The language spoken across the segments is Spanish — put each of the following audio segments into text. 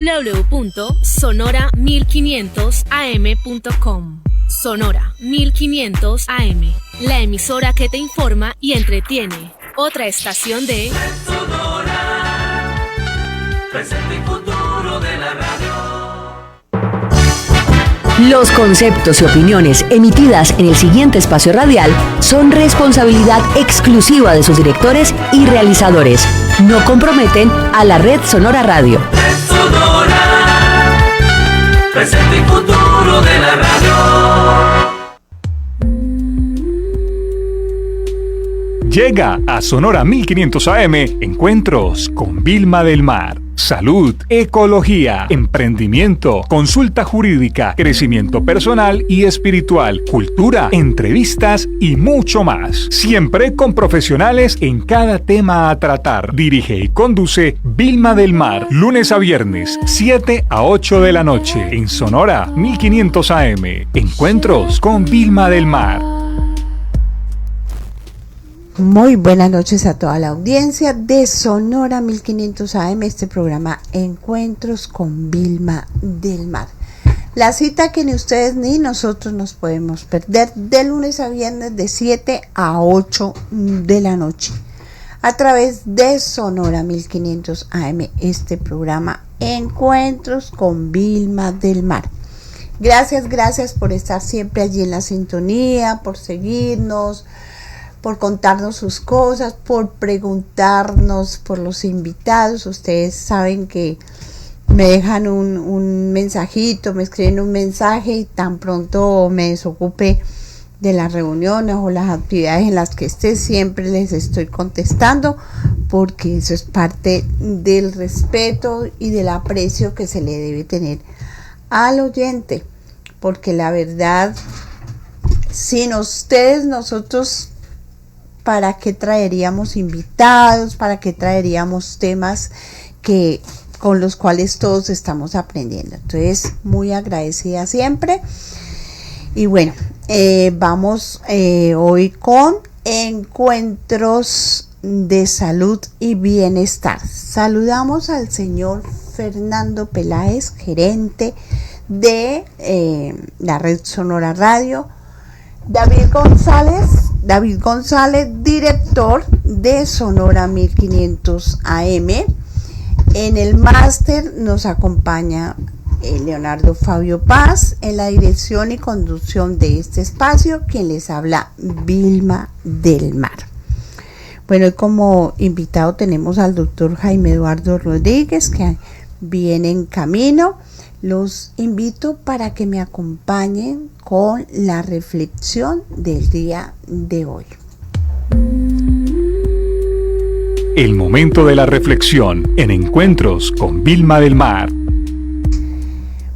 www.sonora1500am.com. Sonora 1500 AM, la emisora que te informa y entretiene. Otra estación de Sonora, presente y futuro de la radio. Los conceptos y opiniones emitidas en el siguiente espacio radial son responsabilidad exclusiva de sus directores y realizadores. No comprometen a la Red Sonora Radio. Red Sonora, presente y futuro de la radio. Llega a Sonora 1500 AM Encuentros con Vilma del Mar. Salud, ecología, emprendimiento, consulta jurídica, crecimiento personal y espiritual, cultura, entrevistas y mucho más. Siempre con profesionales en cada tema a tratar. Dirige y conduce Vilma del Mar. Lunes a viernes, 7 a 8 de la noche. En Sonora 1500 AM. Encuentros con Vilma del Mar. Muy buenas noches a toda la audiencia de Sonora 1500 AM, este programa Encuentros con Vilma del Mar. La cita que ni ustedes ni nosotros nos podemos perder de lunes a viernes de 7 a 8 de la noche a través de Sonora 1500 AM, este programa Encuentros con Vilma del Mar. Gracias por estar siempre allí en la sintonía, por seguirnos, por contarnos sus cosas, por preguntarnos por los invitados. Ustedes saben que me dejan un mensajito, me escriben un mensaje y tan pronto me desocupe de las reuniones o las actividades en las que esté, siempre les estoy contestando, porque eso es parte del respeto y del aprecio que se le debe tener al oyente, porque la verdad, sin ustedes nosotros, ¿para qué traeríamos invitados? ¿Para qué traeríamos temas con los cuales todos estamos aprendiendo? Entonces, muy agradecida siempre. Y bueno, vamos hoy con encuentros de salud y bienestar. Saludamos al señor Fernando Peláez, gerente de la Red Sonora Radio. David González, director de Sonora 1500 AM. En el máster nos acompaña Leonardo Fabio Paz, en la dirección y conducción de este espacio, quien les habla, Vilma del Mar. Bueno, y como invitado tenemos al doctor Jaime Eduardo Rodríguez, que viene en camino. Los invito para que me acompañen con la reflexión del día de hoy. El momento de la reflexión en Encuentros con Vilma del Mar.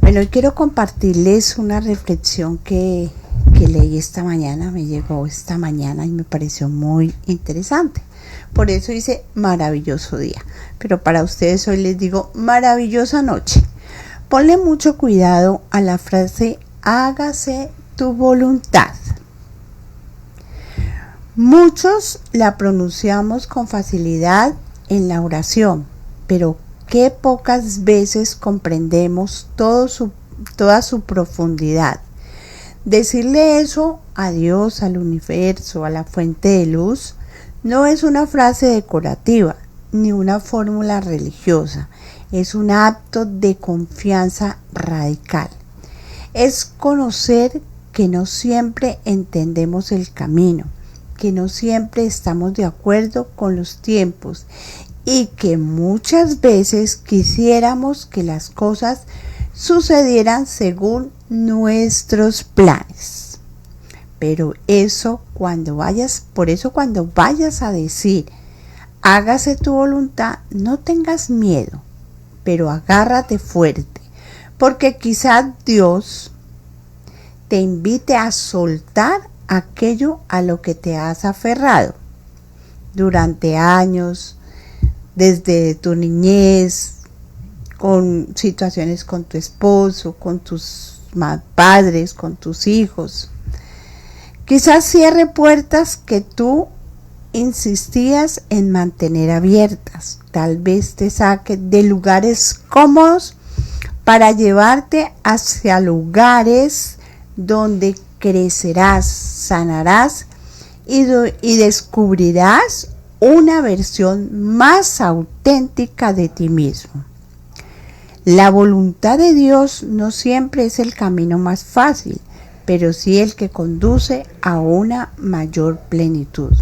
Bueno, hoy quiero compartirles una reflexión que leí esta mañana, me llegó esta mañana y me pareció muy interesante. Por eso dice maravilloso día, pero para ustedes hoy les digo maravillosa noche. Ponle mucho cuidado a la frase hágase tu voluntad. Muchos la pronunciamos con facilidad en la oración, pero qué pocas veces comprendemos toda su profundidad. Decirle eso a Dios, al universo, a la fuente de luz, no es una frase decorativa ni una fórmula religiosa. Es un acto de confianza radical. Es conocer que no siempre entendemos el camino, que no siempre estamos de acuerdo con los tiempos y que muchas veces quisiéramos que las cosas sucedieran según nuestros planes. Pero por eso cuando vayas a decir hágase tu voluntad, no tengas miedo, pero agárrate fuerte, porque quizás Dios te invite a soltar aquello a lo que te has aferrado durante años, desde tu niñez, con situaciones con tu esposo, con tus padres, con tus hijos. Quizás cierre puertas que tú insistías en mantener abiertas. Tal vez te saque de lugares cómodos para llevarte hacia lugares donde crecerás, sanarás y descubrirás una versión más auténtica de ti mismo. La voluntad de Dios no siempre es el camino más fácil, pero sí el que conduce a una mayor plenitud.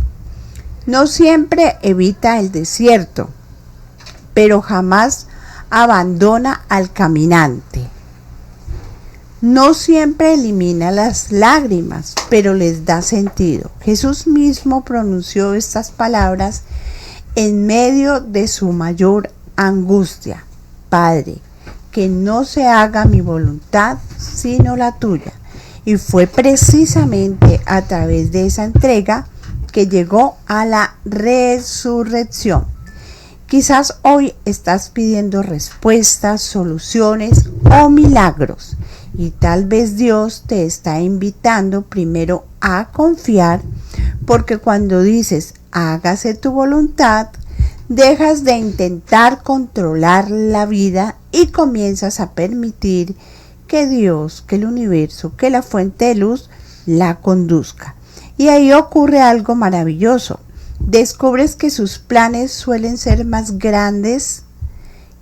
No siempre evita el desierto, pero jamás abandona al caminante. No siempre elimina las lágrimas, pero les da sentido. Jesús mismo pronunció estas palabras en medio de su mayor angustia. Padre, que no se haga mi voluntad, sino la tuya. Y fue precisamente a través de esa entrega que llegó a la resurrección. Quizás hoy estás pidiendo respuestas, soluciones o milagros. Y tal vez Dios te está invitando primero a confiar, porque cuando dices hágase tu voluntad, dejas de intentar controlar la vida y comienzas a permitir que Dios, que el universo, que la fuente de luz la conduzca. Y ahí ocurre algo maravilloso. Descubres que sus planes suelen ser más grandes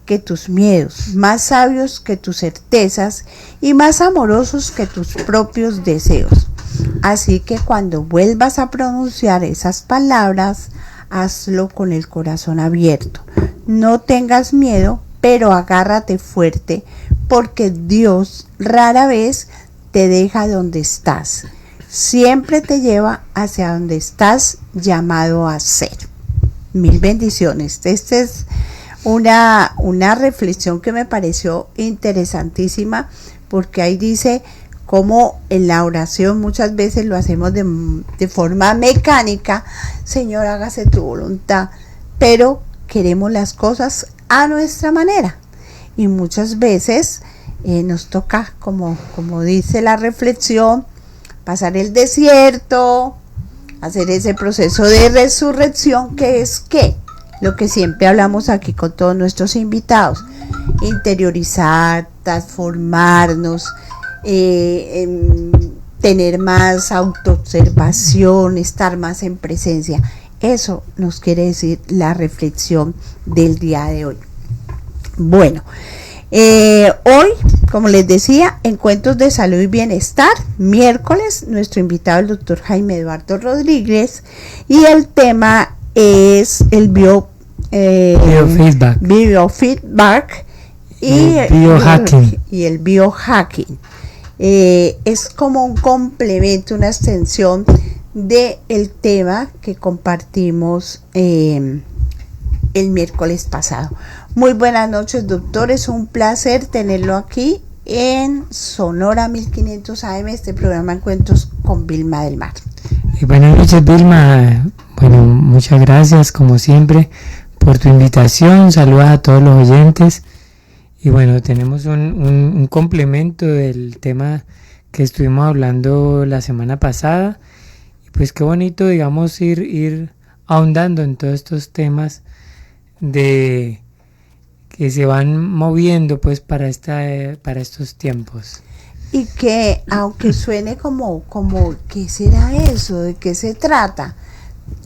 que tus miedos, más sabios que tus certezas y más amorosos que tus propios deseos. Así que cuando vuelvas a pronunciar esas palabras, hazlo con el corazón abierto. No tengas miedo, pero agárrate fuerte, porque Dios rara vez te deja donde estás. Siempre te lleva hacia donde estás llamado a ser. Mil bendiciones. Esta es una reflexión que me pareció interesantísima, porque ahí dice cómo en la oración muchas veces lo hacemos de forma mecánica. Señor, hágase tu voluntad, pero queremos las cosas a nuestra manera y muchas veces nos toca, como dice la reflexión, pasar el desierto, hacer ese proceso de resurrección, que es ¿qué? Lo que siempre hablamos aquí con todos nuestros invitados: interiorizar, transformarnos, tener más autoobservación, estar más en presencia. Eso nos quiere decir la reflexión del día de hoy. Bueno, hoy, como les decía, encuentros de salud y bienestar, miércoles. Nuestro invitado, el doctor Jaime Eduardo Rodríguez, y el tema es el biofeedback y el biohacking. Es como un complemento, una extensión del tema que compartimos el miércoles pasado. Muy buenas noches, doctor. Es un placer tenerlo aquí en Sonora 1500 AM, este programa Encuentros con Vilma del Mar. Buenas noches, Vilma. Bueno, muchas gracias como siempre por tu invitación. Saludos a todos los oyentes. Y bueno, tenemos un complemento del tema que estuvimos hablando la semana pasada. Y pues qué bonito, digamos, ir ahondando en todos estos temas de que se van moviendo pues para estos tiempos. Y que aunque suene como ¿qué será eso? ¿De qué se trata?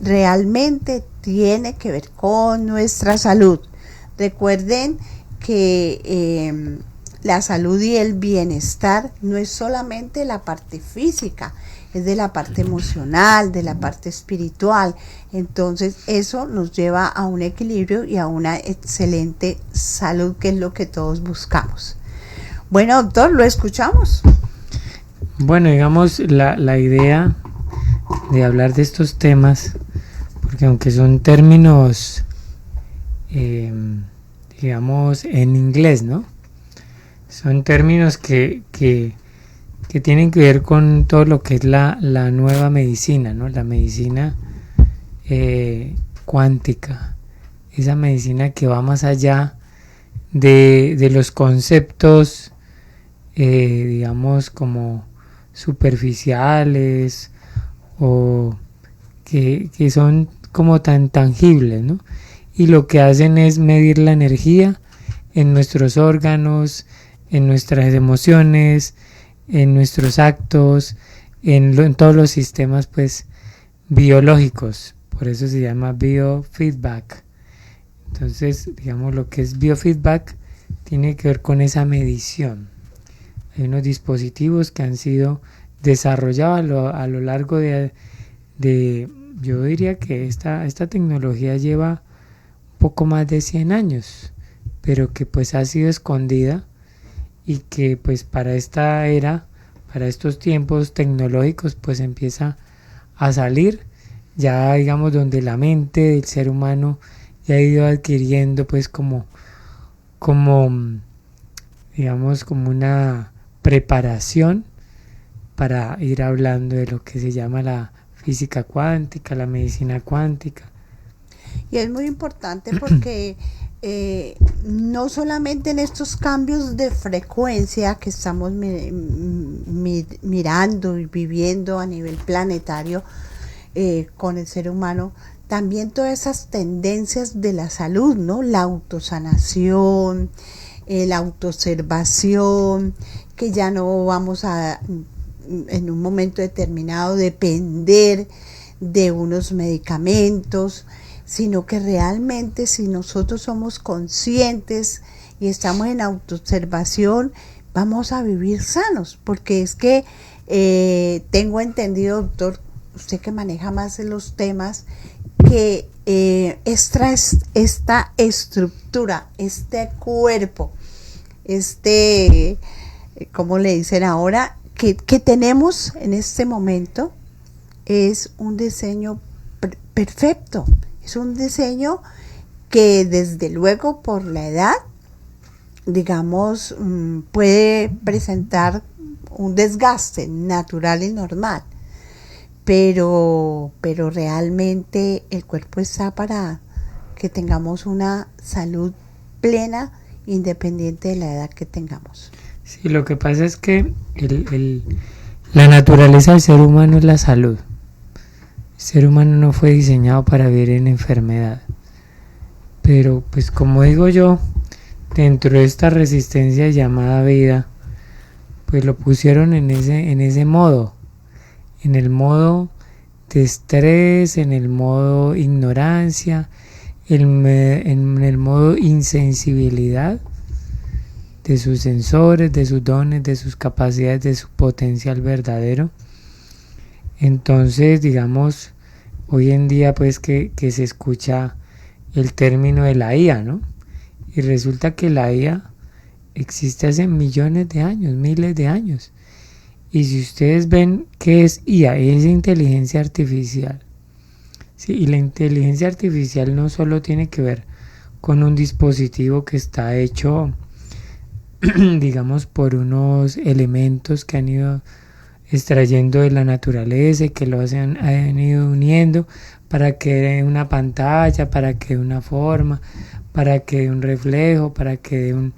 Realmente tiene que ver con nuestra salud. Recuerden que la salud y el bienestar no es solamente la parte física, es de la parte emocional, de la parte espiritual. Entonces eso nos lleva a un equilibrio y a una excelente salud, que es lo que todos buscamos. Bueno, doctor, ¿lo escuchamos? Bueno, digamos, la idea de hablar de estos temas, porque aunque son términos, digamos, en inglés, ¿no? Son términos que tienen que ver con todo lo que es la nueva medicina, ¿no? La medicina cuántica, esa medicina que va más allá de los conceptos, digamos, como superficiales o que son como tan tangibles, ¿no? Y lo que hacen es medir la energía en nuestros órganos, en nuestras emociones, en nuestros actos, en todos los sistemas pues biológicos. Por eso se llama biofeedback. Entonces, digamos, lo que es biofeedback tiene que ver con esa medición. Hay unos dispositivos que han sido desarrollados a lo largo de yo diría que esta tecnología lleva poco más de 100 años, pero que pues ha sido escondida y que pues para esta era, para estos tiempos tecnológicos, pues empieza a salir ya, digamos, donde la mente del ser humano ya ha ido adquiriendo pues como digamos como una preparación para ir hablando de lo que se llama la física cuántica, la medicina cuántica. Y es muy importante porque no solamente en estos cambios de frecuencia que estamos mirando y viviendo a nivel planetario con el ser humano, también todas esas tendencias de la salud, ¿no? La autosanación, la autoobservación, que ya no vamos a en un momento determinado depender de unos medicamentos, sino que realmente si nosotros somos conscientes y estamos en autoobservación, vamos a vivir sanos, porque es que tengo entendido, doctor, usted que maneja más en los temas, que esta estructura, este cuerpo, ¿cómo le dicen ahora? Que tenemos en este momento es un diseño perfecto, es un diseño que desde luego por la edad, digamos, puede presentar un desgaste natural y normal, pero realmente el cuerpo está para que tengamos una salud plena independiente de la edad que tengamos. Sí, lo que pasa es que la naturaleza del ser humano es la salud. El ser humano no fue diseñado para vivir en enfermedad. Pero pues como digo yo, dentro de esta resistencia llamada vida, pues lo pusieron en ese modo, en el modo de estrés, en el modo ignorancia, en el modo insensibilidad de sus sensores, de sus dones, de sus capacidades, de su potencial verdadero. Entonces, digamos, hoy en día pues que se escucha el término de la IA, ¿no? Y resulta que la IA existe hace millones de años, miles de años. Y si ustedes ven qué es IA, es inteligencia artificial. Sí, y la inteligencia artificial no solo tiene que ver con un dispositivo que está hecho, digamos, por unos elementos que han ido extrayendo de la naturaleza y que los han ido uniendo para que dé una pantalla, para que dé una forma, para que dé un reflejo, para que dé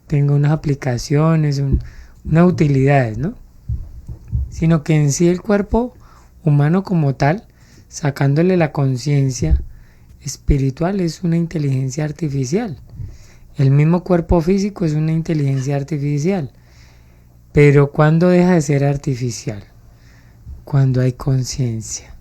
tenga unas aplicaciones, unas utilidades, ¿no? Sino que en sí el cuerpo humano como tal, sacándole la conciencia espiritual, es una inteligencia artificial. El mismo cuerpo físico es una inteligencia artificial. Pero ¿cuándo deja de ser artificial? Cuando hay conciencia.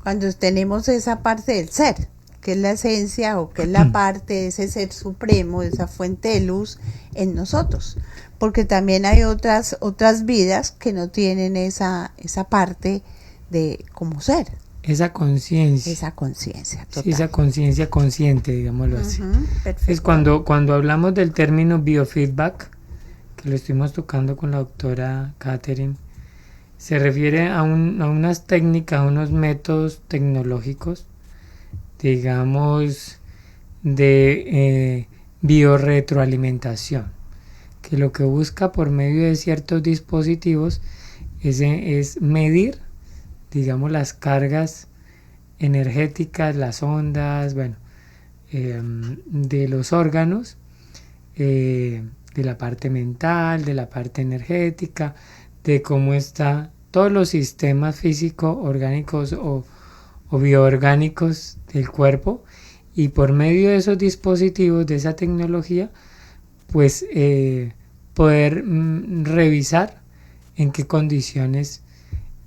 Cuando tenemos esa parte del ser, que es la esencia o que es la parte de ese ser supremo, de esa fuente de luz en nosotros. Porque también hay otras vidas que no tienen esa parte de como ser. Esa conciencia. Esa conciencia, total. Sí, esa conciencia consciente, digámoslo así. Perfecto. Es cuando hablamos del término biofeedback, que lo estuvimos tocando con la doctora Catherine, se refiere a unas técnicas, a unos métodos tecnológicos, digamos, de biorretroalimentación, que lo que busca por medio de ciertos dispositivos es medir, digamos, las cargas energéticas, las ondas, bueno, de los órganos, de la parte mental, de la parte energética, de cómo está todos los sistemas físico-orgánicos o bioorgánicos del cuerpo, y por medio de esos dispositivos, de esa tecnología, pues poder revisar en qué condiciones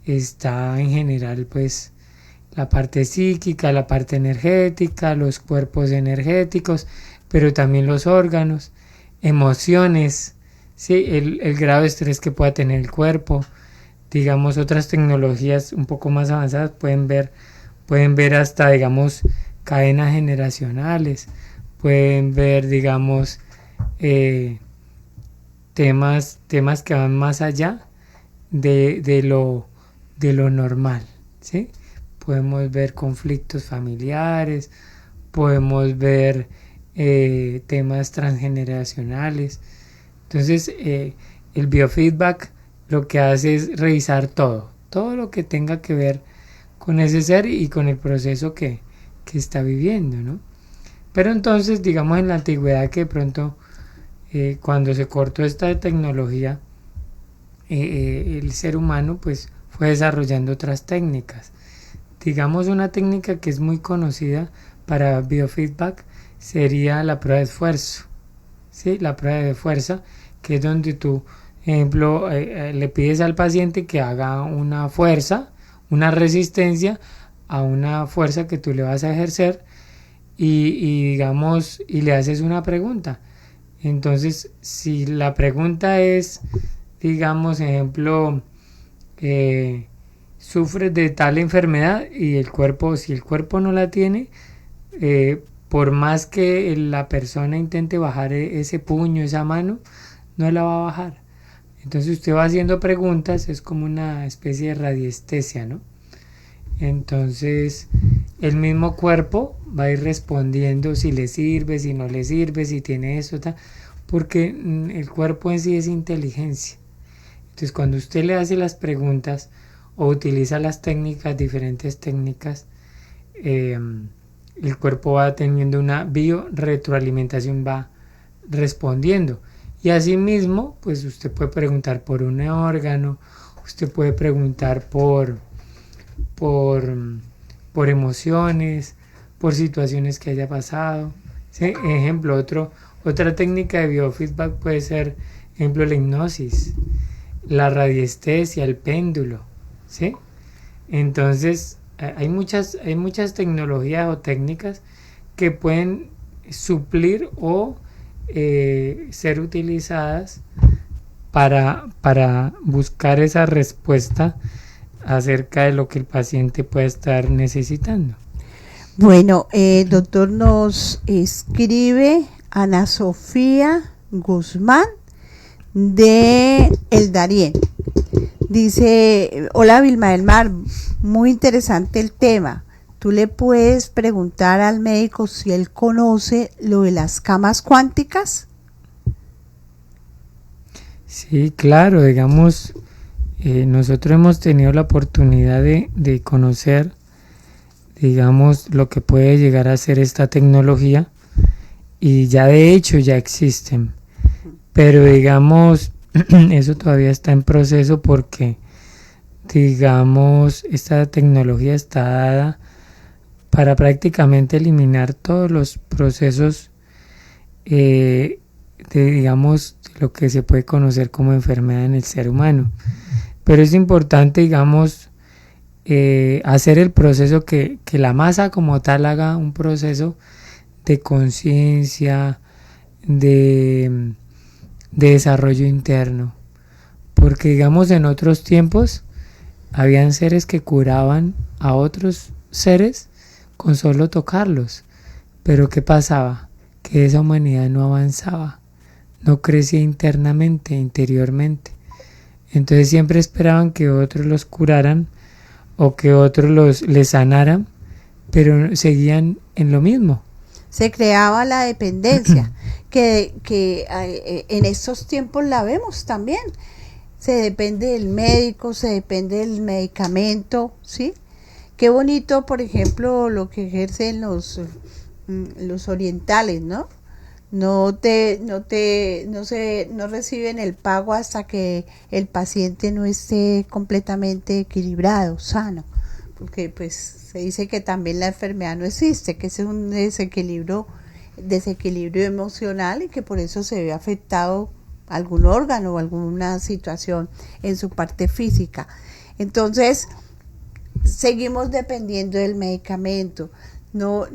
está en general pues la parte psíquica, la parte energética, los cuerpos energéticos, pero también los órganos, emociones, ¿sí? El grado de estrés que pueda tener el cuerpo. Digamos, otras tecnologías un poco más avanzadas pueden ver hasta, digamos, cadenas generacionales, pueden ver, digamos, temas que van más allá de lo normal, ¿sí? Podemos ver conflictos familiares, podemos ver temas transgeneracionales. Entonces, el biofeedback lo que hace es revisar todo lo que tenga que ver con ese ser y con el proceso que está viviendo, ¿no? Pero entonces, digamos, en la antigüedad, que de pronto cuando se cortó esta tecnología, el ser humano pues fue desarrollando otras técnicas. Digamos, una técnica que es muy conocida para biofeedback sería la prueba de esfuerzo, ¿sí? La prueba de fuerza, que es donde tú, ejemplo, le pides al paciente que haga una fuerza, una resistencia a una fuerza que tú le vas a ejercer y digamos, y le haces una pregunta. Entonces, si la pregunta es, digamos, ejemplo, sufres de tal enfermedad y si el cuerpo no la tiene, por más que la persona intente bajar ese puño, esa mano, no la va a bajar. Entonces usted va haciendo preguntas, es como una especie de radiestesia, ¿no? Entonces el mismo cuerpo va a ir respondiendo si le sirve, si no le sirve, si tiene eso, tal, porque el cuerpo en sí es inteligencia. Entonces cuando usted le hace las preguntas o utiliza las técnicas, diferentes técnicas, el cuerpo va teniendo una biorretroalimentación, va respondiendo. Y asimismo, pues usted puede preguntar por un órgano, usted puede preguntar por emociones, por situaciones que haya pasado, ¿sí? Ejemplo, otra técnica de biofeedback puede ser, ejemplo, la hipnosis, la radiestesia, el péndulo, ¿sí? Entonces, hay muchas tecnologías o técnicas que pueden suplir o ser utilizadas para buscar esa respuesta acerca de lo que el paciente puede estar necesitando. Bueno, doctor, nos escribe Ana Sofía Guzmán de El Darién. Dice: hola Vilma del Mar, muy interesante el tema. ¿Tú le puedes preguntar al médico si él conoce lo de las camas cuánticas? Sí, claro, digamos, nosotros hemos tenido la oportunidad de conocer, digamos, lo que puede llegar a ser esta tecnología, y ya de hecho ya existen, pero digamos, eso todavía está en proceso porque, digamos, esta tecnología está dada para prácticamente eliminar todos los procesos digamos, lo que se puede conocer como enfermedad en el ser humano. Pero es importante, digamos, hacer el proceso que la masa como tal haga un proceso de conciencia, de desarrollo interno. Porque, digamos, en otros tiempos habían seres que curaban a otros seres con solo tocarlos. Pero ¿qué pasaba? Que esa humanidad no avanzaba, no crecía internamente, interiormente. Entonces siempre esperaban que otros los curaran o que otros les sanaran, pero seguían en lo mismo. Se creaba la dependencia, que en estos tiempos la vemos también. Se depende del médico, se depende del medicamento, ¿sí? Qué bonito, por ejemplo, lo que ejercen los orientales, ¿no? No reciben el pago hasta que el paciente no esté completamente equilibrado, sano. porque pues se dice que también la enfermedad no existe, que es un desequilibrio emocional y que por eso se ve afectado algún órgano o alguna situación en su parte física. Entonces, seguimos dependiendo del medicamento. No,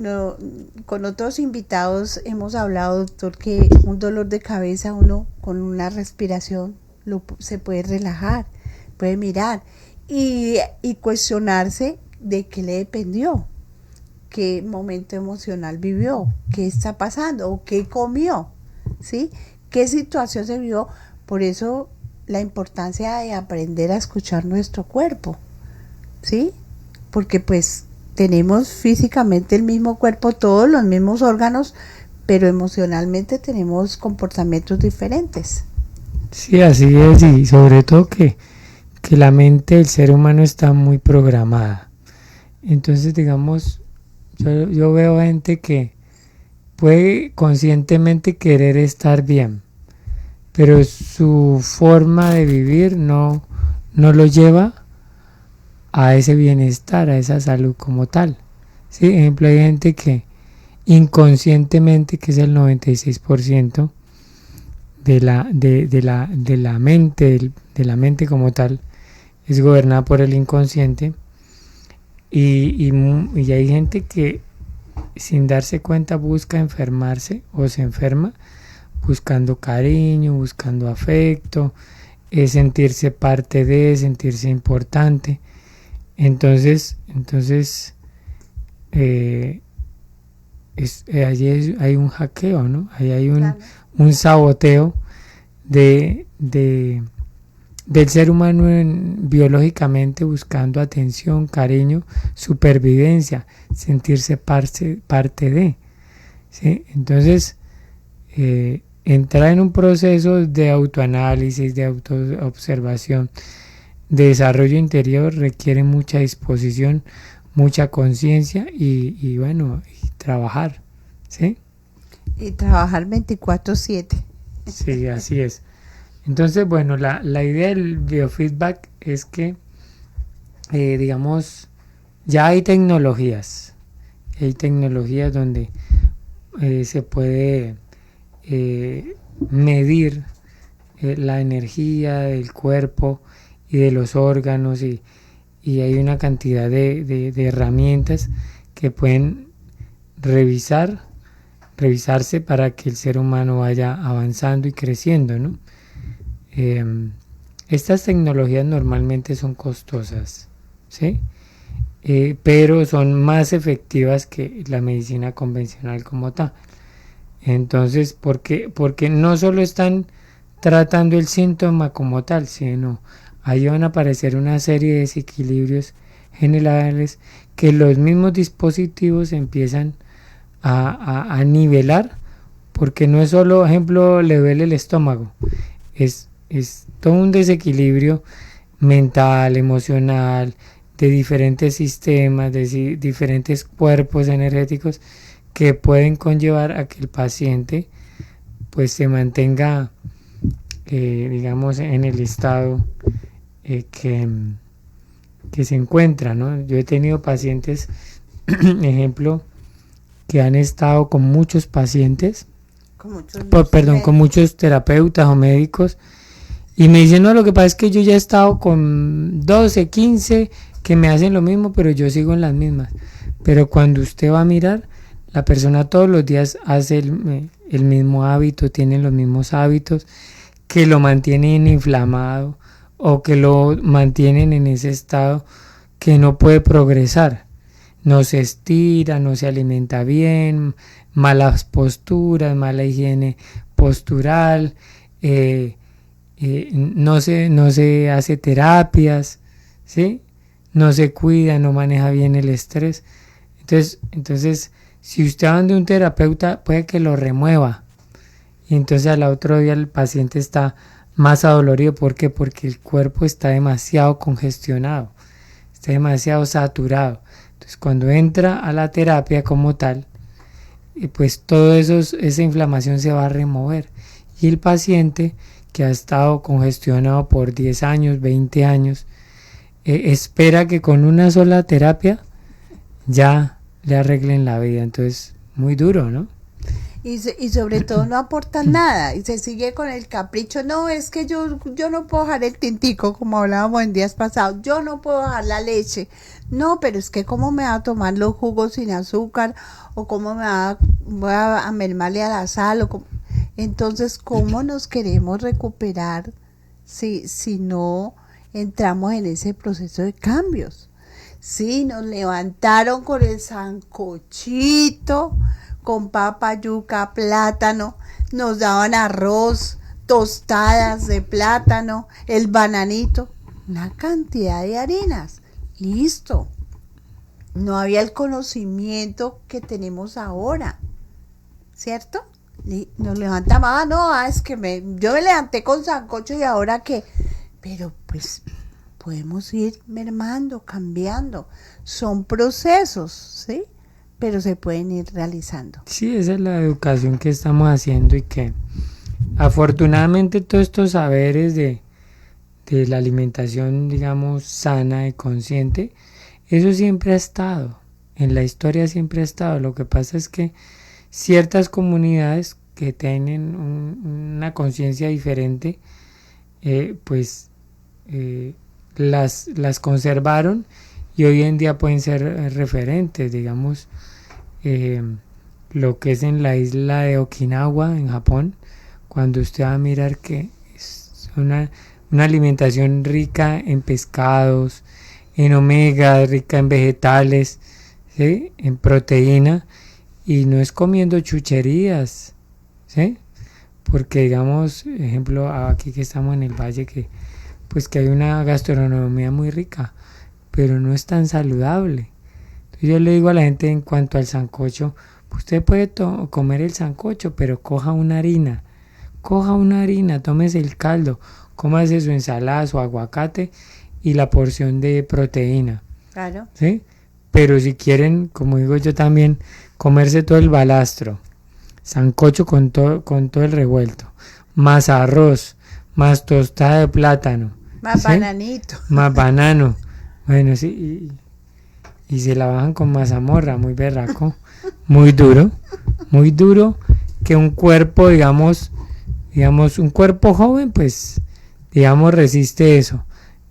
con otros invitados hemos hablado, doctor, que un dolor de cabeza uno con una respiración se puede relajar, puede mirar y cuestionarse de qué le dependió, qué momento emocional vivió, qué está pasando o qué comió, ¿sí? ¿Qué situación se vivió? Por eso la importancia de aprender a escuchar nuestro cuerpo, ¿sí? Porque pues tenemos físicamente el mismo cuerpo, todos los mismos órganos, pero emocionalmente tenemos comportamientos diferentes. Sí, así es, y sobre todo que la mente del ser humano está muy programada. Entonces, digamos, yo veo gente que puede conscientemente querer estar bien, pero su forma de vivir no lo lleva a ese bienestar, a esa salud como tal. ¿Sí? Ejemplo, hay gente que inconscientemente, que es el 96% de la mente como tal, es gobernada por el inconsciente, y hay gente que sin darse cuenta busca enfermarse o se enferma buscando cariño, buscando afecto, sentirse parte de, sentirse importante. Entonces allí hay un hackeo, ¿no? Ahí hay un saboteo del ser humano biológicamente, buscando atención, cariño, supervivencia, sentirse parte de, ¿sí? Entonces, entrar en un proceso de autoanálisis, de autoobservación, de desarrollo interior requiere mucha disposición, mucha conciencia y trabajar, ¿sí? Y trabajar 24/7. Sí, así es. Entonces, bueno, la idea del biofeedback es que, digamos, ya hay tecnologías donde se puede medir la energía del cuerpo y de los órganos, y hay una cantidad de herramientas que pueden revisarse para que el ser humano vaya avanzando y creciendo, ¿no? Estas tecnologías normalmente son costosas, ¿sí? Pero son más efectivas que la medicina convencional como tal. Entonces, porque no solo están tratando el síntoma como tal, sino ahí van a aparecer una serie de desequilibrios generales que los mismos dispositivos empiezan a nivelar, porque no es solo, ejemplo, le duele el estómago, es todo un desequilibrio mental, emocional, de diferentes sistemas, de diferentes cuerpos energéticos que pueden conllevar a que el paciente pues se mantenga, digamos, en el estado que se encuentra, ¿no? Yo he tenido pacientes, ejemplo, que han estado con muchos pacientes, con muchos terapeutas o médicos, y me dicen, no, lo que pasa es que yo ya he estado con 12, 15 que me hacen lo mismo, pero yo sigo en las mismas. Pero cuando usted va a mirar, la persona todos los días hace el mismo hábito, tiene los mismos hábitos que lo mantienen inflamado o que lo mantienen en ese estado que no puede progresar. No se estira, no se alimenta bien, malas posturas, mala higiene postural, no se hace terapias, ¿sí? No se cuida, no maneja bien el estrés. Entonces, si usted va donde un terapeuta, puede que lo remueva. Y entonces al otro día el paciente está más adolorido. ¿Por qué? Porque el cuerpo está demasiado congestionado, está demasiado saturado. Entonces, cuando entra a la terapia como tal, pues todo esa inflamación se va a remover. Y el paciente que ha estado congestionado por 10 años, 20 años, espera que con una sola terapia ya le arreglen la vida. Entonces, muy duro, ¿no? Y sobre todo no aportan nada y se sigue con el capricho. No, es que yo no puedo dejar el tintico, como hablábamos en días pasados. Yo no puedo dejar la leche. No, pero es que cómo me va a tomar los jugos sin azúcar, o cómo voy a mermarle a la sal, entonces cómo nos queremos recuperar si no entramos en ese proceso de cambios. Sí, nos levantaron con el sancochito, con papa, yuca, plátano, nos daban arroz, tostadas de plátano, el bananito, una cantidad de harinas, listo. No había el conocimiento que tenemos ahora, ¿cierto? Nos levantamos, es que yo me levanté con sancocho y ahora qué, pero pues podemos ir mermando, cambiando, son procesos, ¿sí? Pero se pueden ir realizando. Sí, esa es la educación que estamos haciendo y que afortunadamente todos estos saberes de la alimentación, digamos, sana y consciente, eso siempre ha estado, en la historia siempre ha estado. Lo que pasa es que ciertas comunidades que tienen una conciencia diferente, las conservaron y hoy en día pueden ser referentes, digamos, lo que es en la isla de Okinawa, en Japón, cuando usted va a mirar que es una alimentación rica en pescados, en omega, rica en vegetales, ¿sí? En proteína, y no es comiendo chucherías, ¿sí? Porque digamos, ejemplo, aquí que estamos en el valle, que hay una gastronomía muy rica, pero no es tan saludable. Entonces yo le digo a la gente en cuanto al sancocho, usted puede comer el sancocho, pero coja una harina, tómese el caldo, cómase su ensalada, su aguacate y la porción de proteína. Claro. ¿Sí? Pero si quieren, como digo yo también, comerse todo el balastro, sancocho con todo el revuelto, más arroz, más tostada de plátano, más ¿sí? bananito, más banano, bueno, sí, y se la bajan con mazamorra, muy berraco, muy duro, que un cuerpo, digamos, un cuerpo joven, pues, digamos, resiste eso.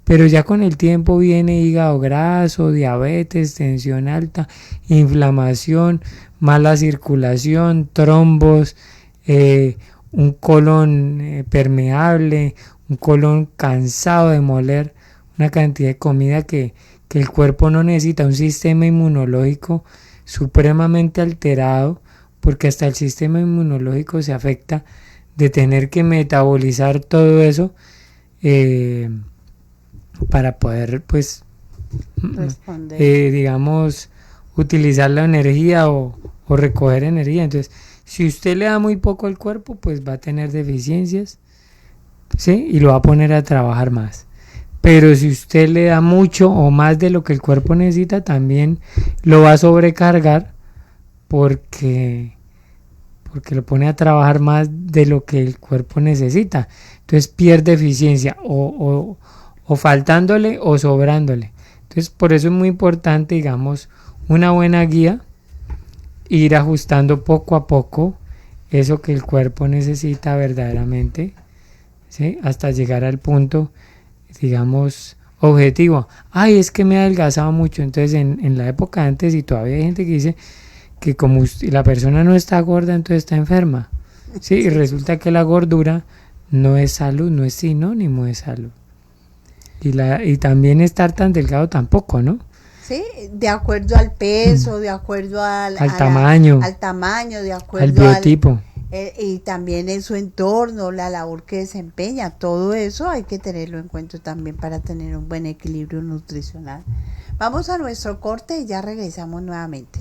Pero ya con el tiempo viene hígado graso, diabetes, tensión alta, inflamación, mala circulación, trombos, un colon permeable, un colon cansado de moler una cantidad de comida que el cuerpo no necesita, un sistema inmunológico supremamente alterado, porque hasta el sistema inmunológico se afecta de tener que metabolizar todo eso para poder, pues, digamos, utilizar la energía o recoger energía. Entonces, si usted le da muy poco al cuerpo, pues va a tener deficiencias, ¿sí? Y lo va a poner a trabajar más. Pero si usted le da mucho o más de lo que el cuerpo necesita, también lo va a sobrecargar porque lo pone a trabajar más de lo que el cuerpo necesita. Entonces pierde eficiencia o faltándole o sobrándole. Entonces por eso es muy importante, digamos, una buena guía, ir ajustando poco a poco eso que el cuerpo necesita verdaderamente, ¿sí? Hasta llegar al punto, digamos, objetivo. Es que me he adelgazado mucho. Entonces en la época de antes, y todavía hay gente que dice que como la persona no está gorda, entonces está enferma, ¿sí? Y resulta que la gordura no es salud, no es sinónimo de salud. Y también estar tan delgado tampoco, ¿no? Sí, de acuerdo al peso, de acuerdo al tamaño, de acuerdo al biotipo. Y también en su entorno, la labor que desempeña, todo eso hay que tenerlo en cuenta también para tener un buen equilibrio nutricional. Vamos a nuestro corte y ya regresamos nuevamente.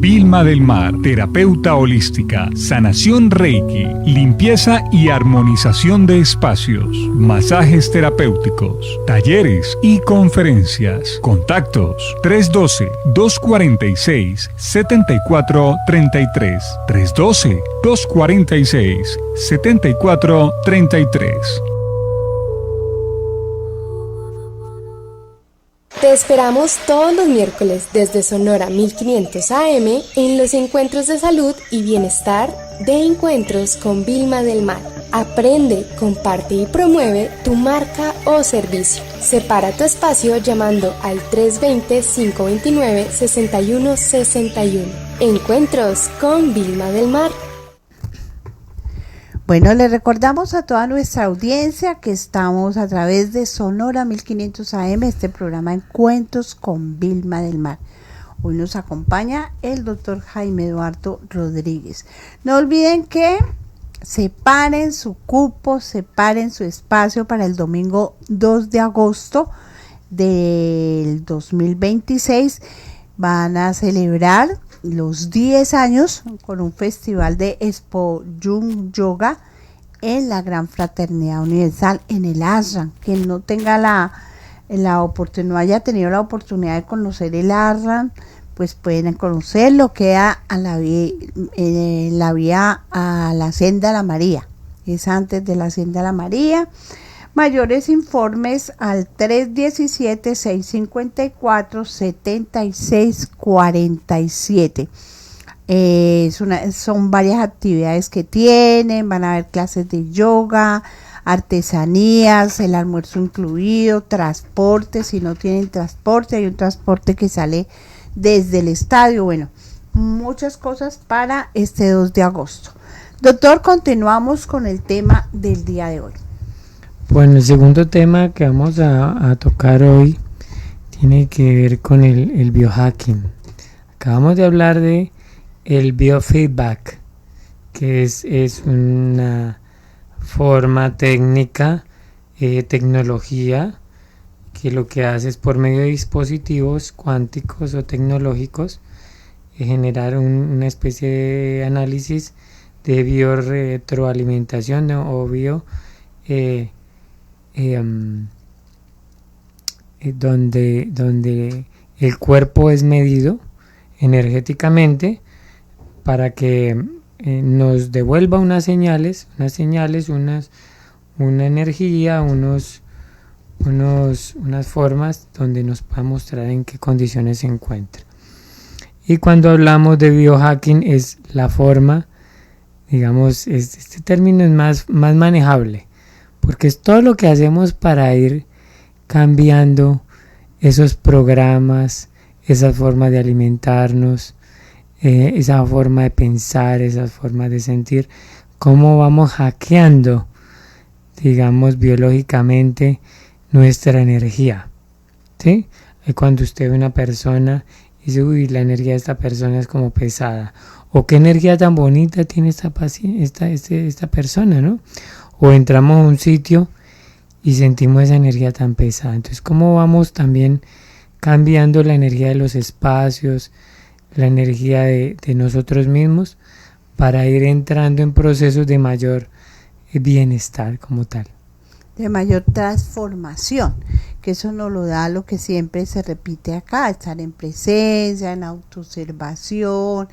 Vilma del Mar, terapeuta holística, sanación Reiki, limpieza y armonización de espacios, masajes terapéuticos, talleres y conferencias. Contactos 312-246-7433. 312-246-7433. Te esperamos todos los miércoles desde Sonora 1500 AM en los encuentros de salud y bienestar de Encuentros con Vilma del Mar. Aprende, comparte y promueve tu marca o servicio. Separa tu espacio llamando al 320-529-6161. Encuentros con Vilma del Mar. Bueno, le recordamos a toda nuestra audiencia que estamos a través de Sonora 1500 AM, este programa Encuentros con Vilma del Mar. Hoy nos acompaña el doctor Jaime Eduardo Rodríguez. No olviden que separen su cupo, separen su espacio para el domingo 2 de agosto del 2026. Van a celebrar los 10 años con un festival de Expo Yoga en la Gran Fraternidad Universal en el Ashram. Quien no tenga la oportunidad, no haya tenido la oportunidad de conocer el Ashram, pues pueden conocerlo. Queda a la vía a la Senda de la María, es antes de la Senda de la María. Mayores informes al 317-654-7647. Son varias actividades que tienen. Van a haber clases de yoga, artesanías, el almuerzo incluido, transporte. Si no tienen transporte, hay un transporte que sale desde el estadio. Bueno, muchas cosas para este 2 de agosto. Doctor, continuamos con el tema del día de hoy. Bueno, el segundo tema que vamos a tocar hoy tiene que ver con el biohacking. Acabamos de hablar de el biofeedback, que es una forma técnica, tecnología, que lo que hace es por medio de dispositivos cuánticos o tecnológicos generar una especie de análisis de biorretroalimentación, ¿no? O donde el cuerpo es medido energéticamente para que nos devuelva unas señales, una energía, unas formas donde nos va a mostrar en qué condiciones se encuentra. Y cuando hablamos de biohacking es la forma, digamos, este término es más manejable, porque es todo lo que hacemos para ir cambiando esos programas, esa forma de alimentarnos, esa forma de pensar, esa forma de sentir, cómo vamos hackeando, digamos, biológicamente nuestra energía, ¿sí? Cuando usted ve una persona y dice, uy, la energía de esta persona es como pesada, o qué energía tan bonita tiene esta persona, ¿no? O entramos a un sitio y sentimos esa energía tan pesada. Entonces, ¿cómo vamos también cambiando la energía de los espacios, la energía de nosotros mismos, para ir entrando en procesos de mayor bienestar como tal? De mayor transformación, que eso nos lo da lo que siempre se repite acá: estar en presencia, en autoobservación,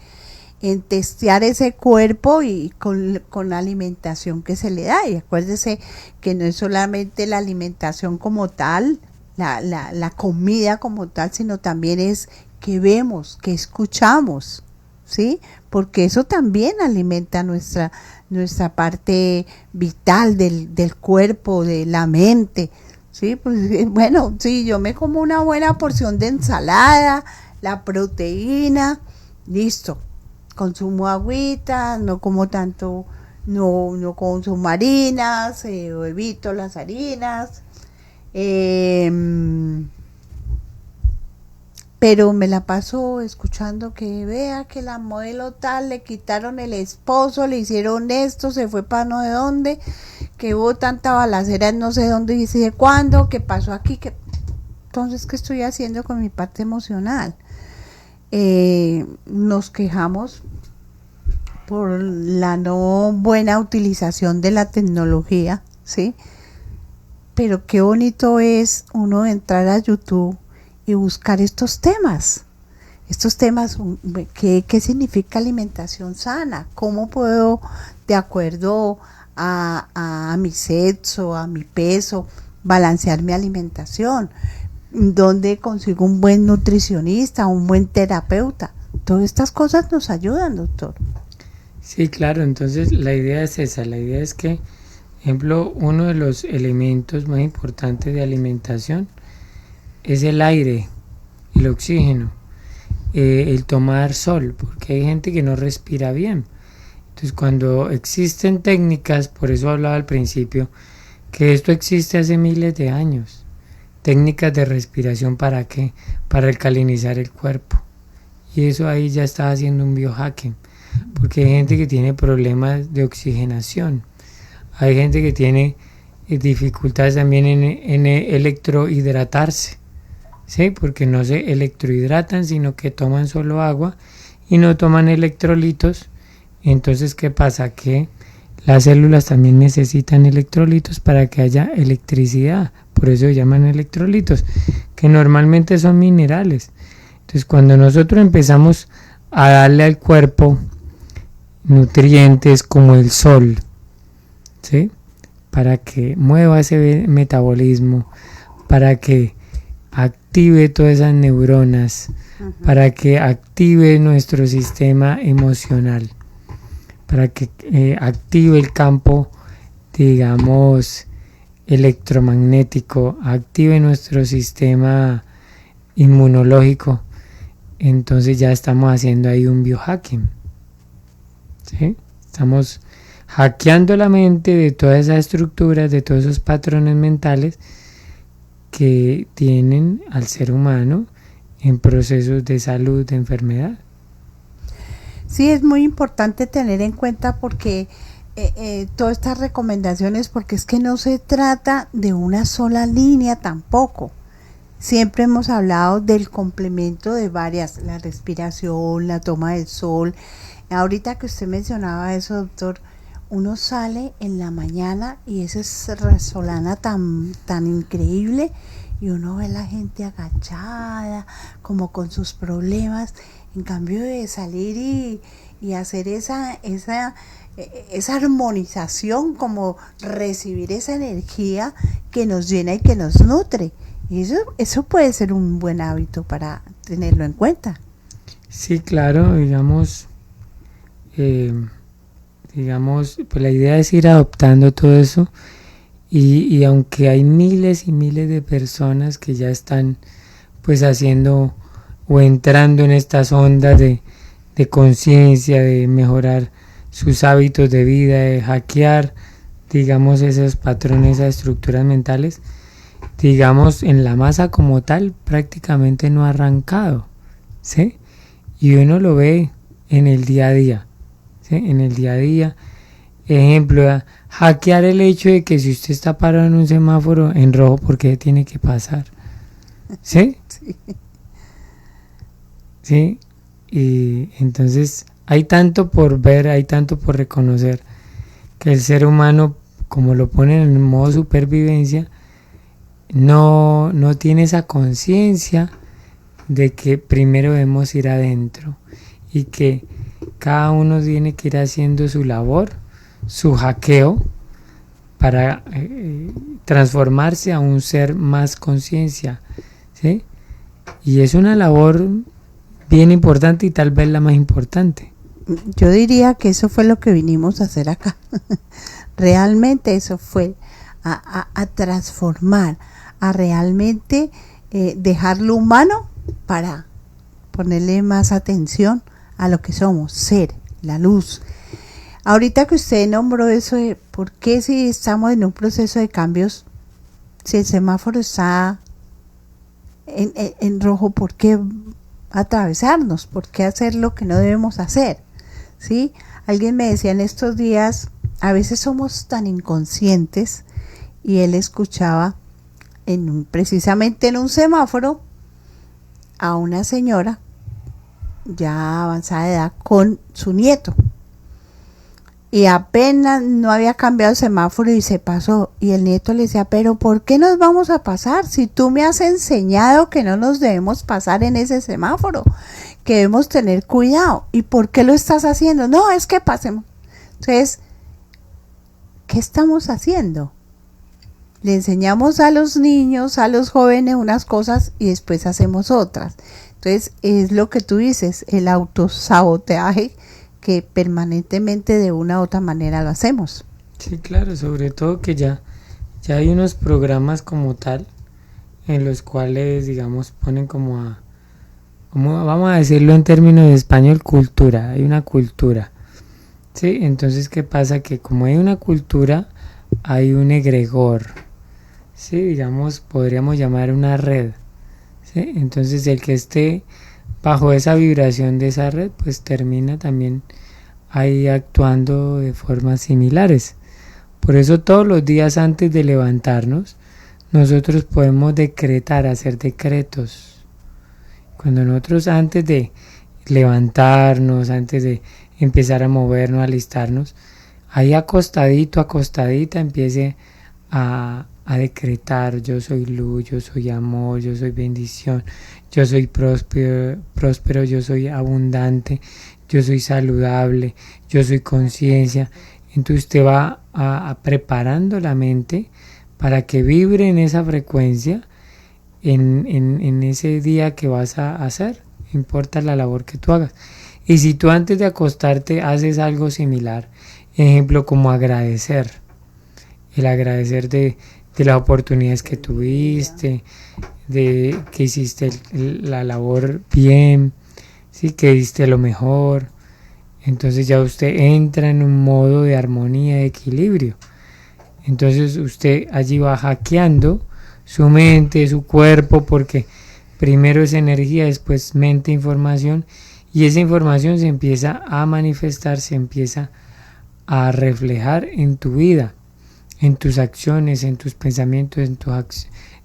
en testear ese cuerpo y con la alimentación que se le da. Y acuérdese que no es solamente la alimentación como tal, la comida como tal, sino también es que vemos, que escuchamos, ¿sí? Porque eso también alimenta nuestra parte vital del cuerpo, de la mente, ¿sí? Pues bueno, sí, yo me como una buena porción de ensalada, la proteína, listo. Consumo agüita, no como tanto, no consumo harinas, evito las harinas, pero me la paso escuchando que vea que la modelo tal le quitaron el esposo, le hicieron esto, se fue para no sé dónde, que hubo tanta balacera en no sé dónde y de cuándo, que pasó aquí, que entonces, ¿qué estoy haciendo con mi parte emocional? nos quejamos por la no buena utilización de la tecnología, ¿sí? Pero qué bonito es uno entrar a YouTube y buscar estos temas, ¿qué significa alimentación sana? ¿Cómo puedo, de acuerdo a mi sexo, a mi peso, balancear mi alimentación? ¿Dónde consigo un buen nutricionista, un buen terapeuta? Todas estas cosas nos ayudan, doctor. Sí, claro, entonces la idea es esa, la idea es que, ejemplo, uno de los elementos más importantes de alimentación es el aire, el oxígeno, el tomar sol, porque hay gente que no respira bien. Entonces, cuando existen técnicas, por eso hablaba al principio, que esto existe hace miles de años, técnicas de respiración, ¿para qué? Para alcalinizar el cuerpo. Y eso ahí ya está haciendo un biohacking, porque hay gente que tiene problemas de oxigenación, hay gente que tiene dificultades también en electrohidratarse, ¿sí? Porque no se electrohidratan, sino que toman solo agua y no toman electrolitos. Entonces, ¿qué pasa? Que las células también necesitan electrolitos para que haya electricidad, por eso se llaman electrolitos, que normalmente son minerales. Entonces, cuando nosotros empezamos a darle al cuerpo nutrientes como el sol, ¿sí? Para que mueva ese metabolismo, para que active todas esas neuronas, para que active nuestro sistema emocional, para que active el campo, digamos, electromagnético, active nuestro sistema inmunológico. Entonces ya estamos haciendo ahí un biohacking, ¿sí? Estamos hackeando la mente de todas esas estructuras, de todos esos patrones mentales que tienen al ser humano en procesos de salud, de enfermedad. Sí, es muy importante tener en cuenta porque todas estas recomendaciones, porque es que no se trata de una sola línea tampoco. Siempre hemos hablado del complemento de varias, la respiración, la toma del sol. Ahorita que usted mencionaba eso, doctor, uno sale en la mañana y esa resolana tan increíble y uno ve a la gente agachada, como con sus problemas. En cambio de salir y hacer esa armonización, como recibir esa energía que nos llena y que nos nutre. Y eso puede ser un buen hábito para tenerlo en cuenta. Sí, claro, digamos, pues la idea es ir adoptando todo eso y aunque hay miles y miles de personas que ya están pues haciendo o entrando en estas ondas de conciencia, de mejorar sus hábitos de vida, de hackear, digamos, esos patrones, esas estructuras mentales, digamos, en la masa como tal prácticamente no ha arrancado, ¿sí? Y uno lo ve en el día a día, ¿sí? En el día a día, ejemplo, hackear el hecho de que si usted está parado en un semáforo en rojo, ¿por qué tiene que pasar? ¿Sí? Sí. ¿Sí? Y entonces hay tanto por ver, hay tanto por reconocer, que el ser humano, como lo ponen en modo supervivencia, no tiene esa conciencia de que primero debemos ir adentro y que cada uno tiene que ir haciendo su labor, su hackeo para transformarse a un ser más conciencia, ¿sí? Y es una labor bien importante y tal vez la más importante. Yo diría que eso fue lo que vinimos a hacer acá. Realmente eso fue a transformar, a realmente dejar lo humano para ponerle más atención a lo que somos, ser, la luz. Ahorita que usted nombró eso de por qué si estamos en un proceso de cambios, si el semáforo está en rojo, ¿por qué atravesarnos? ¿Por qué hacer lo que no debemos hacer? ¿Sí? Alguien me decía en estos días, a veces somos tan inconscientes, y él escuchaba precisamente en un semáforo a una señora ya avanzada de edad con su nieto. Y apenas no había cambiado el semáforo y se pasó. Y el nieto le decía, pero ¿por qué nos vamos a pasar? Si tú me has enseñado que no nos debemos pasar en ese semáforo, que debemos tener cuidado. ¿Y por qué lo estás haciendo? No, es que pasemos. Entonces, ¿qué estamos haciendo? Le enseñamos a los niños, a los jóvenes unas cosas y después hacemos otras. Entonces, es lo que tú dices, el autosabotaje que permanentemente de una u otra manera lo hacemos. Sí, claro, sobre todo que ya hay unos programas como tal en los cuales, digamos, ponen como vamos a decirlo en términos de español, cultura, hay una cultura, ¿sí? Entonces, ¿qué pasa? Que como hay una cultura, hay un egregor, ¿sí? Digamos, podríamos llamar una red, ¿sí? Entonces, el que esté bajo esa vibración de esa red, pues termina también ahí actuando de formas similares. Por eso todos los días antes de levantarnos, nosotros podemos decretar, hacer decretos. Cuando nosotros antes de levantarnos, antes de empezar a movernos, a alistarnos, ahí acostadita empiece a decretar: yo soy luz, yo soy amor, yo soy bendición, yo soy próspero, yo soy abundante, yo soy saludable, yo soy conciencia. Entonces usted va preparando la mente para que vibre en esa frecuencia en ese día que vas a hacer, no importa la labor que tú hagas. Y si tú antes de acostarte haces algo similar, ejemplo como agradecer, el agradecer de las oportunidades que tuviste, de que hiciste la labor bien, ¿sí? Que diste lo mejor, entonces ya usted entra en un modo de armonía, de equilibrio. Entonces usted allí va hackeando su mente, su cuerpo, porque primero es energía, después mente, información, y esa información se empieza a manifestar, se empieza a reflejar en tu vida, en tus acciones, en tus pensamientos,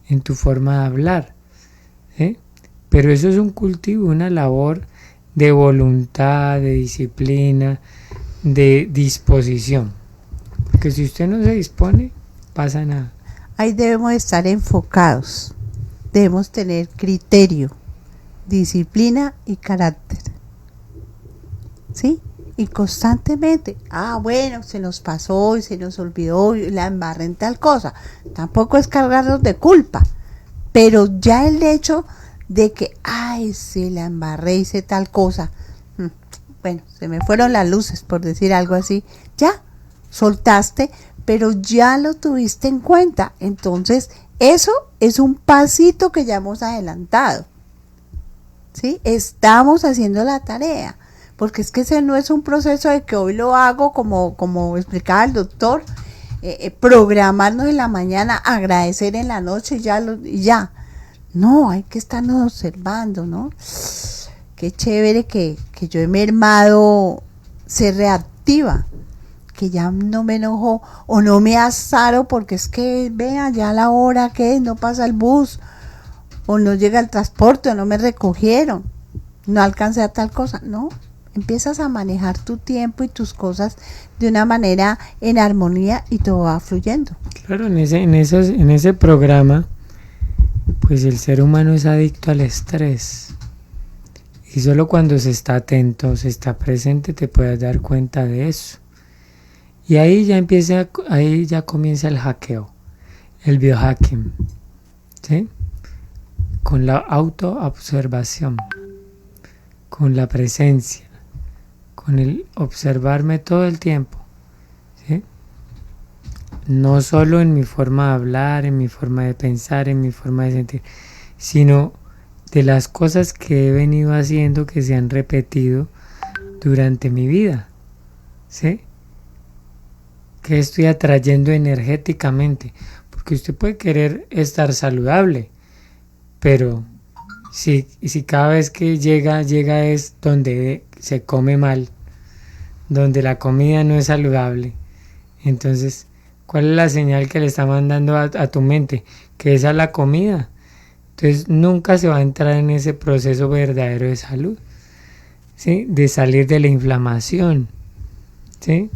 en tu forma de hablar, ¿sí? Pero eso es un cultivo, una labor de voluntad, de disciplina, de disposición. Porque si usted no se dispone, pasa nada. Ahí debemos estar enfocados, debemos tener criterio, disciplina y carácter, ¿sí? Y constantemente, bueno, se nos pasó y se nos olvidó y la embarré en tal cosa. Tampoco es cargarnos de culpa, pero ya el hecho de que, se la embarré, hice tal cosa, bueno, se me fueron las luces, por decir algo así, ya, soltaste, pero ya lo tuviste en cuenta. Entonces, eso es un pasito que ya hemos adelantado, ¿sí? Estamos haciendo la tarea. Porque es que ese no es un proceso de que hoy lo hago como explicaba el doctor, programarnos en la mañana, agradecer en la noche y ya. No, hay que estarnos observando, ¿no? Qué chévere que yo he mermado ser reactiva, que ya no me enojo o no me azaro porque es que, vea, ya la hora que es, no pasa el bus, o no llega el transporte, o no me recogieron, no alcancé a tal cosa, no. Empiezas a manejar tu tiempo y tus cosas de una manera en armonía y todo va fluyendo. Claro, en ese programa, pues el ser humano es adicto al estrés. Y solo cuando se está atento, se está presente, te puedes dar cuenta de eso. Y ahí ya comienza el hackeo, el biohacking, ¿sí? Con la autoobservación, con la presencia, con el observarme todo el tiempo, ¿sí? No solo en mi forma de hablar, en mi forma de pensar, en mi forma de sentir, sino de las cosas que he venido haciendo que se han repetido durante mi vida, ¿sí? Que estoy atrayendo energéticamente, porque usted puede querer estar saludable, pero si cada vez que llega es donde se come mal, donde la comida no es saludable, entonces, ¿cuál es la señal que le está mandando a tu mente? Que esa es la comida. Entonces nunca se va a entrar en ese proceso verdadero de salud. ¿sí? De salir de la inflamación, ¿sí?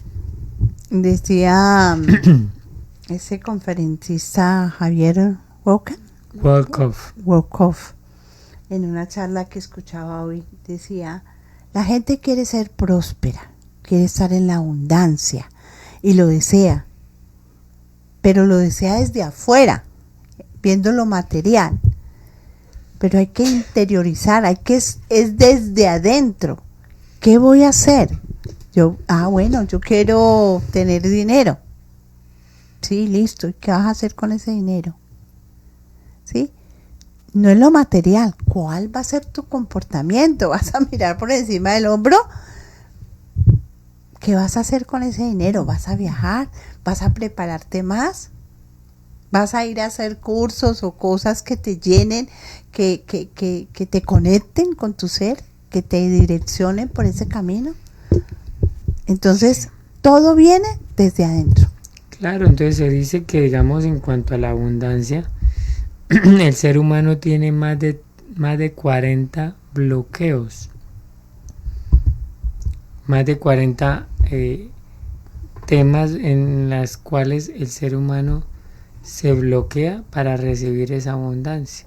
Decía ese conferencista Javier Wolkoff, en una charla que escuchaba hoy, decía, la gente quiere ser próspera, quiere estar en la abundancia y lo desea, pero lo desea desde afuera, viendo lo material. Pero hay que interiorizar, es desde adentro. ¿Qué voy a hacer? Yo quiero tener dinero. Sí, listo. ¿Y qué vas a hacer con ese dinero? ¿Sí? No es lo material. ¿Cuál va a ser tu comportamiento? ¿Vas a mirar por encima del hombro? ¿Qué vas a hacer con ese dinero? ¿Vas a viajar? ¿Vas a prepararte más? ¿Vas a ir a hacer cursos o cosas que te llenen, que te conecten con tu ser, que te direccionen por ese camino? Entonces, todo viene desde adentro. Claro, entonces se dice que, digamos, en cuanto a la abundancia, el ser humano tiene más de 40 bloqueos, más de 40 temas en las cuales el ser humano se bloquea para recibir esa abundancia.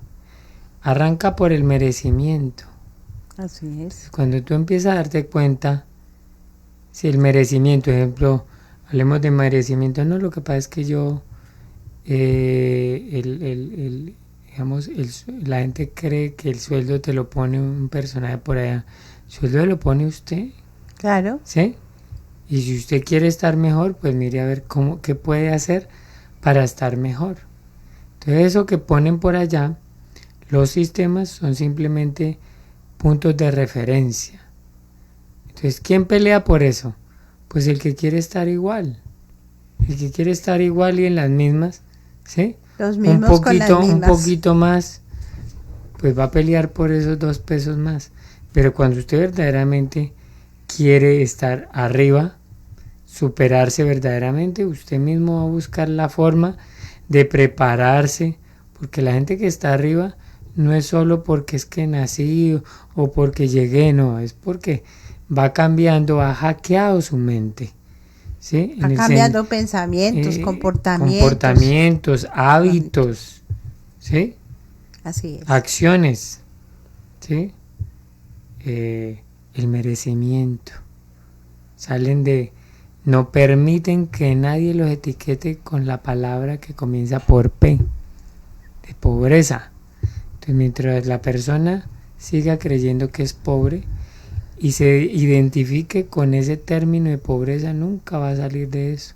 Arranca por el merecimiento. Así es. Cuando tú empiezas a darte cuenta, si el merecimiento, ejemplo, hablemos de merecimiento, no, lo que pasa es que yo, la gente cree que el sueldo te lo pone un personaje por allá. El sueldo lo pone usted. Claro. ¿Sí? Y si usted quiere estar mejor, pues mire a ver qué puede hacer para estar mejor. Entonces eso que ponen por allá, los sistemas son simplemente puntos de referencia. Entonces, ¿quién pelea por eso? Pues el que quiere estar igual. El que quiere estar igual y en las mismas, ¿sí? Los mismos con las mismas. Un poquito más, pues va a pelear por esos 2 pesos más. Pero cuando usted verdaderamente quiere estar arriba, superarse verdaderamente, usted mismo va a buscar la forma de prepararse, porque la gente que está arriba no es solo porque es que nací o porque llegué, no, es porque va cambiando, ha hackeado su mente, ¿sí? Va cambiando pensamientos, comportamientos, hábitos, ¿sí? Así es. Acciones, ¿sí? El merecimiento, no permiten que nadie los etiquete con la palabra que comienza por P, de pobreza. Entonces, mientras la persona siga creyendo que es pobre y se identifique con ese término de pobreza, nunca va a salir de eso,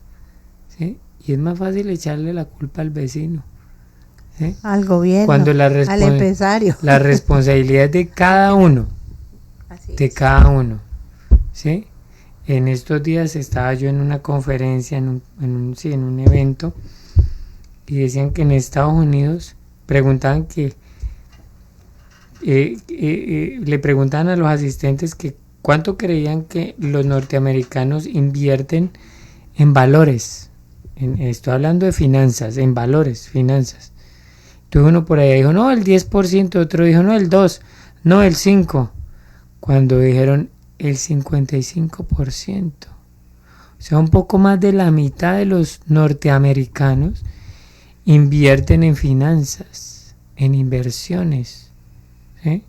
¿sí? Y es más fácil echarle la culpa al vecino, ¿sí? Al gobierno, cuando al empresario. La responsabilidad es de cada uno, cada uno, ¿sí? En estos días estaba yo en una conferencia, en un evento, y decían que en Estados Unidos preguntaban le preguntaban a los asistentes que cuánto creían que los norteamericanos invierten en valores. Estoy hablando de finanzas, en valores, finanzas. Entonces uno por allá dijo, no, el 10%, otro dijo, no, el 2%, no, el 5%. Cuando dijeron el 55%. O sea, un poco más de la mitad de los norteamericanos invierten en finanzas, en inversiones, ¿sí?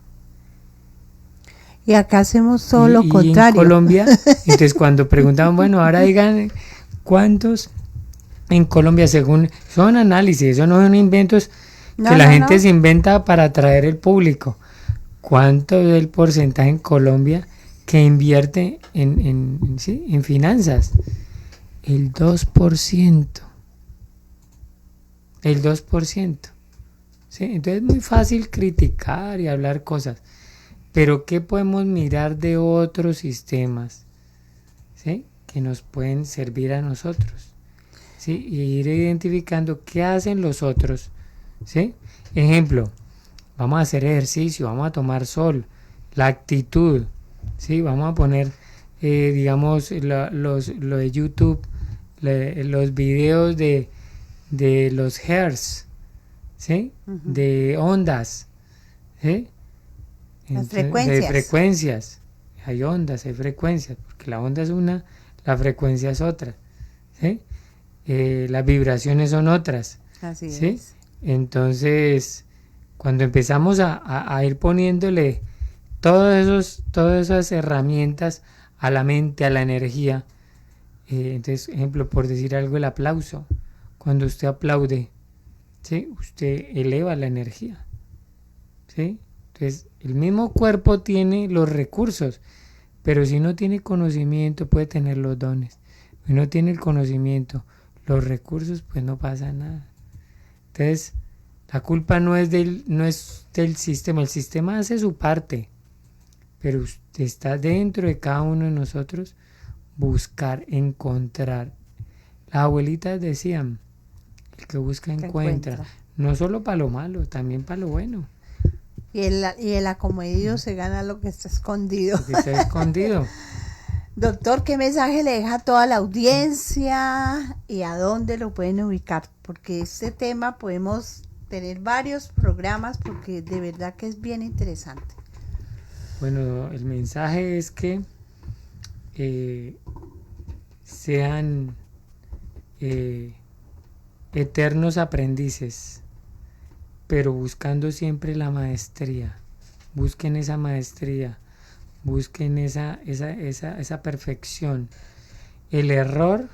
Y acá hacemos todo lo contrario. En Colombia, entonces cuando preguntaban, bueno, ahora digan cuántos en Colombia, según, son análisis, eso no son inventos que la gente se inventa para atraer el público. ¿Cuánto es el porcentaje en Colombia que invierte en finanzas? El 2%. El 2%. ¿Sí? Entonces es muy fácil criticar y hablar cosas. Pero ¿qué podemos mirar de otros sistemas, ¿sí? Que nos pueden servir a nosotros? ¿Sí? Y ir identificando qué hacen los otros, ¿sí? Ejemplo, vamos a hacer ejercicio, vamos a tomar sol, la actitud, ¿sí? Vamos a poner, digamos, lo de YouTube, los videos de los hertz, ¿sí? Uh-huh. De ondas, ¿sí? Las frecuencias. De frecuencias. hay ondas, hay frecuencias, porque la onda es una, la frecuencia es otra, ¿sí? Las vibraciones son otras, Así ¿sí? es. Entonces, cuando empezamos a ir poniéndole todas esas herramientas a la mente, a la energía, entonces, ejemplo, por decir algo, el aplauso. Cuando usted aplaude, ¿sí? Usted eleva la energía, ¿sí? Entonces, el mismo cuerpo tiene los recursos, pero si no tiene conocimiento, puede tener los dones. Si no tiene el conocimiento, los recursos, pues no pasa nada. Entonces, la culpa no es del sistema. El sistema hace su parte, pero usted está dentro de cada uno de nosotros, buscar, encontrar. Las abuelitas decían, el que busca encuentra. No solo para lo malo, también para lo bueno. Y el acomedido se gana lo que está escondido. Lo que está escondido. Doctor, ¿qué mensaje le deja a toda la audiencia y a dónde lo pueden ubicar? Porque este tema podemos tener varios programas porque de verdad que es bien interesante. Bueno, el mensaje es que sean eternos aprendices, pero buscando siempre la maestría. Busquen esa maestría, busquen esa perfección. El error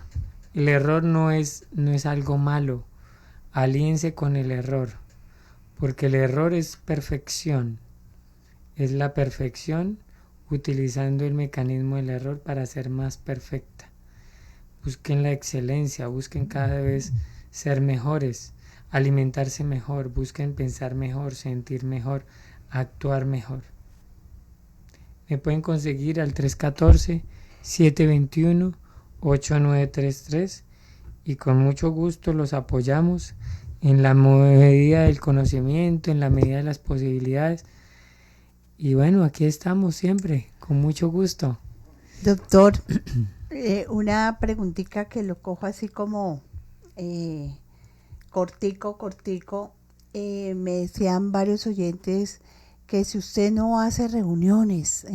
no es algo malo. Alíense con el error, porque el error es perfección. Es la perfección utilizando el mecanismo del error para ser más perfecta. Busquen la excelencia, busquen cada vez ser mejores, alimentarse mejor, busquen pensar mejor, sentir mejor, actuar mejor. Me pueden conseguir al 314-721-8933 y con mucho gusto los apoyamos en la medida del conocimiento, en la medida de las posibilidades. Y bueno, aquí estamos siempre, con mucho gusto. Doctor, una preguntita que lo cojo así como cortico. Me decían varios oyentes que si usted no hace reuniones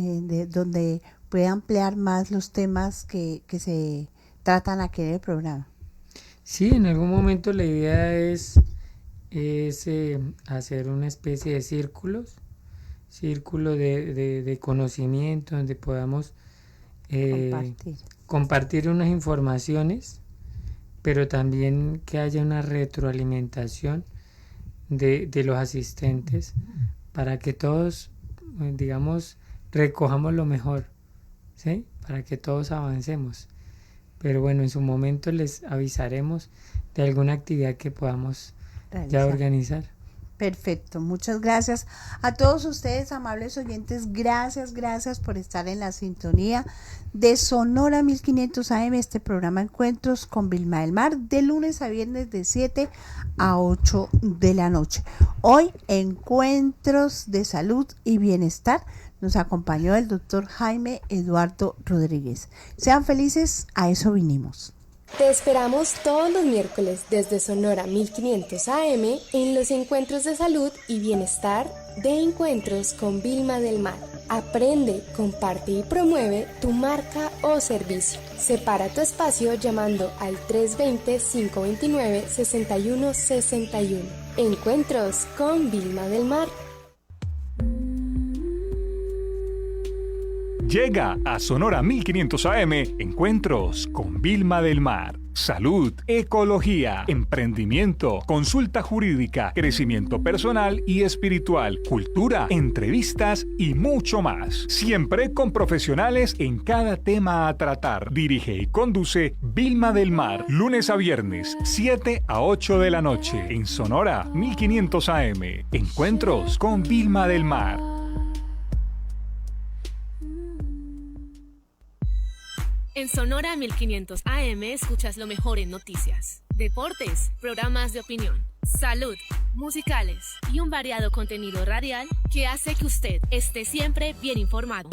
donde puede ampliar más los temas que se tratan aquí en el programa. Sí, en algún momento la idea es hacer una especie de círculo de conocimiento donde podamos compartir unas informaciones, pero también que haya una retroalimentación de los asistentes para que todos, digamos, recojamos lo mejor, ¿sí? Para que todos avancemos. Pero bueno, en su momento les avisaremos de alguna actividad que podamos ya organizar. Perfecto, muchas gracias a todos ustedes, amables oyentes. Gracias por estar en la sintonía de Sonora 1500 AM, este programa Encuentros con Vilma del Mar, de lunes a viernes de 7 a 8 de la noche. Hoy, Encuentros de Salud y Bienestar. Nos acompañó el doctor Jaime Eduardo Rodríguez. Sean felices, a eso vinimos. Te esperamos todos los miércoles desde Sonora 1500 AM en los Encuentros de Salud y Bienestar de Encuentros con Vilma del Mar. Aprende, comparte y promueve tu marca o servicio. Separa tu espacio llamando al 320-529-6161. Encuentros con Vilma del Mar. Llega a Sonora 1500 AM Encuentros con Vilma del Mar. Salud, ecología, emprendimiento, consulta jurídica, crecimiento personal y espiritual, cultura, entrevistas y mucho más. Siempre con profesionales en cada tema a tratar. Dirige y conduce Vilma del Mar. Lunes a viernes, 7 a 8 de la noche. En Sonora 1500 AM. Encuentros con Vilma del Mar. En Sonora 1500 AM escuchas lo mejor en noticias, deportes, programas de opinión, salud, musicales y un variado contenido radial que hace que usted esté siempre bien informado.